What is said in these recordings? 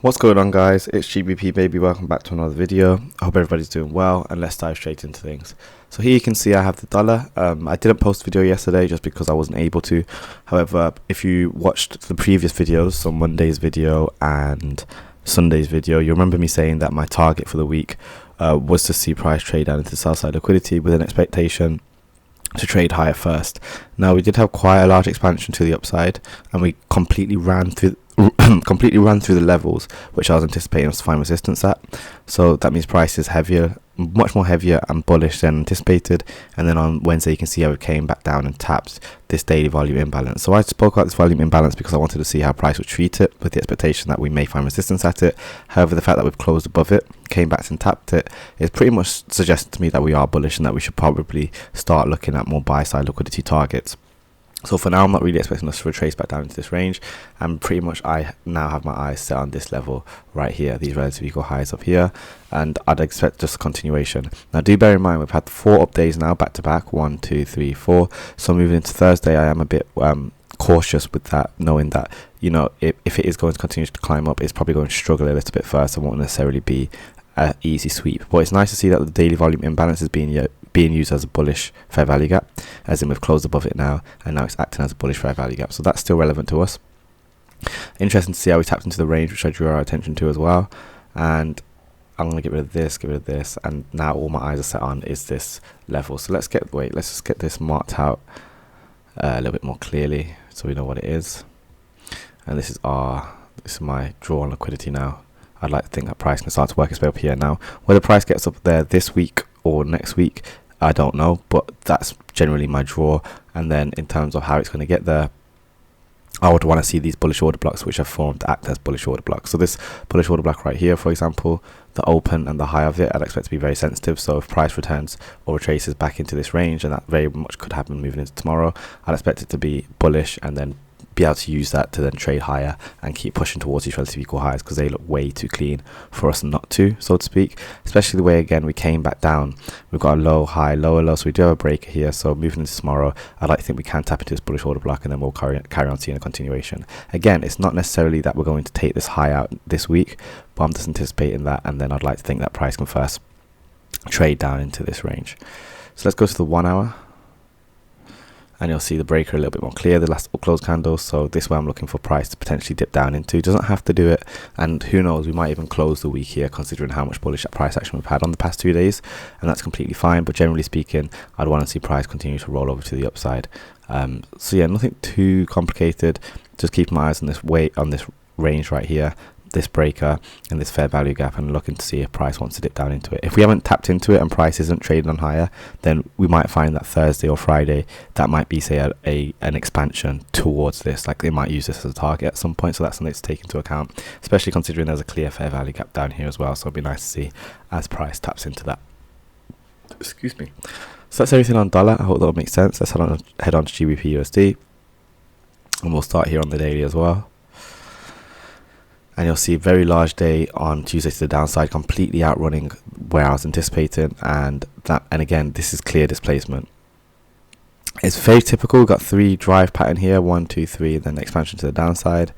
What's going on, guys? It's GBP baby. Welcome back to another video. I hope everybody's doing well, and let's dive straight into things. So here you can see I have the dollar. I didn't post a video yesterday just because I wasn't able to. However, if you watched the previous videos, so Monday's video and Sunday's video, you remember me saying that my target for the week was to see price trade down into the sell side liquidity with an expectation to trade higher first. Now, we did have quite a large expansion to the upside, and we completely ran through the levels which I was anticipating us to find resistance at. So that means price is heavier, much more heavier and bullish than anticipated. And then on Wednesday you can see how it came back down and tapped this daily volume imbalance. So I spoke about this volume imbalance because I wanted to see how price would treat it, with the expectation that we may find resistance at it. However, the fact that we've closed above it, came back and tapped it, is pretty much suggesting to me that we are bullish and that we should probably start looking at more buy side liquidity targets. So for now, I'm not really expecting us to retrace back down into this range, and pretty much I now have my eyes set on this level right here, these relative equal highs up here, and I'd expect just a continuation. Now do bear in mind, we've had 4 up days now back to back, 1, 2, 3, 4. So moving into Thursday, I am a bit cautious with that, knowing that, you know, if it is going to continue to climb up, it's probably going to struggle a little bit first and won't necessarily be an easy sweep. But it's nice to see that the daily volume imbalance is being used as a bullish fair value gap, as in we've closed above it now, and now it's acting as a bullish fair value gap. So that's still relevant to us. Interesting to see how we tapped into the range, which I drew our attention to as well. And I'm going to get rid of this, and now all my eyes are set on is this level. So let's just get this marked out a little bit more clearly so we know what it is. And this is my draw on liquidity now. I'd like to think that price can start to work its way up here now. Whether price gets up there this week or next week, I don't know, but that's generally my draw. And then in terms of how it's going to get there, I would want to see these bullish order blocks which have formed act as bullish order blocks. So this bullish order block right here, for example, the open and the high of it, I'd expect to be very sensitive. So if price returns or retraces back into this range, and that very much could happen moving into tomorrow, I'd expect it to be bullish and then be able to use that to then trade higher and keep pushing towards these relative equal highs, because they look way too clean for us not to, so to speak. Especially the way, again, we came back down. We've got a low, high, lower, low, so we do have a break here. So moving into tomorrow, I'd like to think we can tap into this bullish order block, and then we'll carry on seeing a continuation. Again, it's not necessarily that we're going to take this high out this week, but I'm just anticipating that, and then I'd like to think that price can first trade down into this range. So let's go to the 1 hour. And you'll see the breaker a little bit more clear, the last up close candle. So this way I'm looking for price to potentially dip down into. It doesn't have to do it, and who knows, we might even close the week here considering how much bullish price action we've had on the past 2 days, and that's completely fine. But generally speaking, I'd want to see price continue to roll over to the upside. So yeah, nothing too complicated. Just keep my eyes on this range right here, this breaker and this fair value gap, and looking to see if price wants to dip down into it. If we haven't tapped into it and price isn't trading on higher, then we might find that Thursday or Friday that might be, say, an expansion towards this. Like they might use this as a target at some point, so that's something to take into account, especially considering there's a clear fair value gap down here as well. So it'd be nice to see as price taps into that. Excuse me. So that's everything on dollar. I hope that makes sense. Let's head on to GBP USD, and we'll start here on the daily as well. And you'll see a very large day on Tuesday to the downside, completely outrunning where I was anticipating. And again, this is clear displacement. It's very typical. We've got 3 drive pattern here, 1, 2, 3, then expansion to the downside.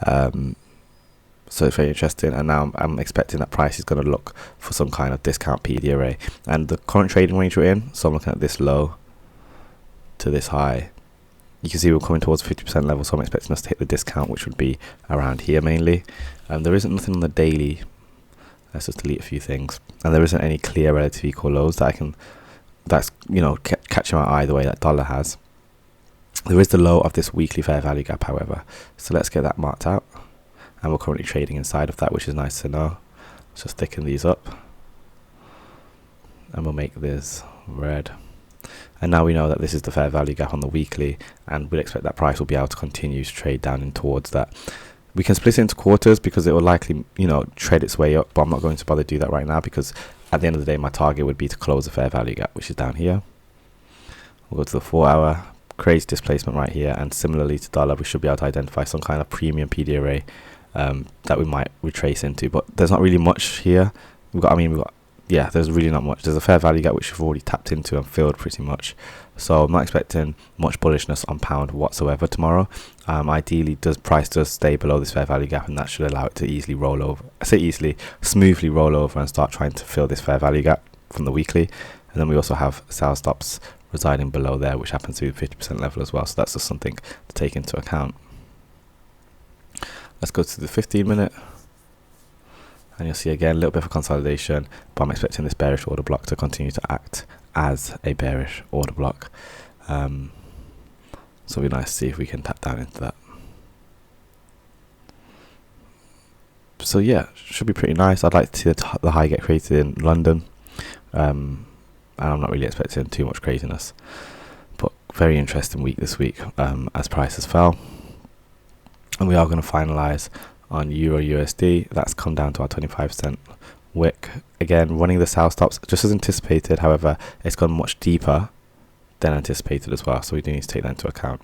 So it's very interesting. And now I'm expecting that price is going to look for some kind of discount PD array. And the current trading range we're in, so I'm looking at this low to this high. You can see we're coming towards 50% level, so I'm expecting us to hit the discount, which would be around here mainly. There isn't nothing on the daily. Let's just delete a few things. And there isn't any clear relative equal lows that's you know, catching my eye the way that dollar has. There is the low of this weekly fair value gap, however. So let's get that marked out. And we're currently trading inside of that, which is nice to know. Let's just thicken these up. And we'll make this red. And now we know that this is the fair value gap on the weekly, and we'd expect that price will be able to continue to trade down in towards that. We can split it into quarters because it will likely, you know, trade its way up, but I'm not going to bother do that right now, because at the end of the day my target would be to close the fair value gap, which is down here. We'll go to the 4 hour, crazy displacement right here, and similarly to dollar, we should be able to identify some kind of premium PD array that we might retrace into, but there's not really much here. We've got yeah, there's really not much. There's a fair value gap which we've already tapped into and filled pretty much. So I'm not expecting much bullishness on pound whatsoever tomorrow. Ideally, price does stay below this fair value gap, and that should allow it to easily roll over. I say easily, smoothly roll over and start trying to fill this fair value gap from the weekly. And then we also have sell stops residing below there, which happens to be the 50% level as well. So that's just something to take into account. Let's go to the 15-minute. And you'll see again a little bit of a consolidation, but I'm expecting this bearish order block to continue to act as a bearish order block. So it'll be nice to see if we can tap down into that. So yeah, should be pretty nice. I'd like to see the high get created in London, and I'm not really expecting too much craziness, but very interesting week this week as prices fell. And we are going to finalize on Euro USD. That's come down to our 25% wick. Again, running the sell stops just as anticipated. However, it's gone much deeper than anticipated as well, so we do need to take that into account.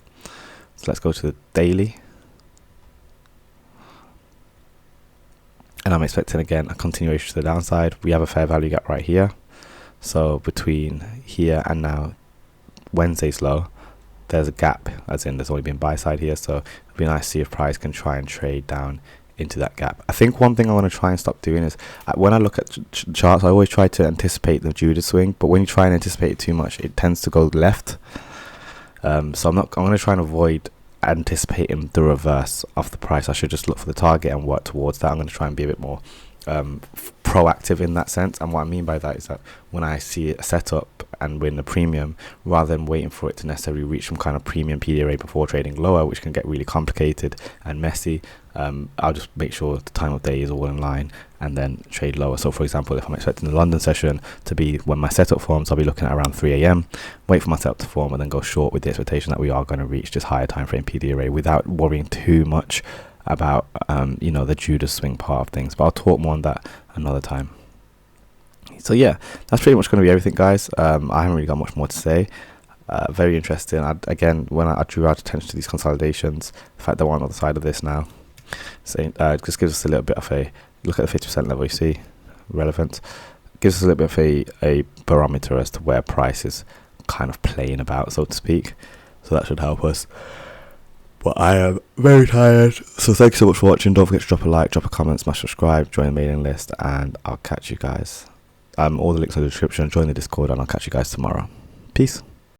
So let's go to the daily, and I'm expecting again a continuation to the downside. We have a fair value gap right here, so between here and now Wednesday's low, there's a gap, as in there's only been buy side here, so it'd be nice to see if price can try and trade down into that gap. I think one thing I want to try and stop doing is when I look at charts, I always try to anticipate the Judas swing, but when you try and anticipate it too much, it tends to go left. So I'm going to try and avoid anticipating the reverse of the price. I should just look for the target and work towards that. I'm going to try and be a bit more proactive in that sense. And what I mean by that is that when I see a setup and win the premium, rather than waiting for it to necessarily reach some kind of premium PDA rate before trading lower, which can get really complicated and messy, I'll just make sure the time of day is all in line and then trade lower. So for example, if I'm expecting the London session to be when my setup forms, I'll be looking at around 3 AM, wait for my setup to form, and then go short with the expectation that we are going to reach this higher time frame PDA rate without worrying too much about you know, the Judas swing part of things. But I'll talk more on that another time. So yeah, that's pretty much going to be everything, guys. I haven't really got much more to say. Very interesting. Again, when I drew out attention to these consolidations, the fact that we're on the other side of this now, so just gives us a little bit of a look at the 50% level. You see, relevant, gives us a little bit of a barometer as to where price is kind of playing about, so to speak. So that should help us. But I am very tired, so thank you so much for watching. Don't forget to drop a like, drop a comment, smash subscribe, join the mailing list, and I'll catch you guys. All the links are in the description. Join the Discord, and I'll catch you guys tomorrow. Peace.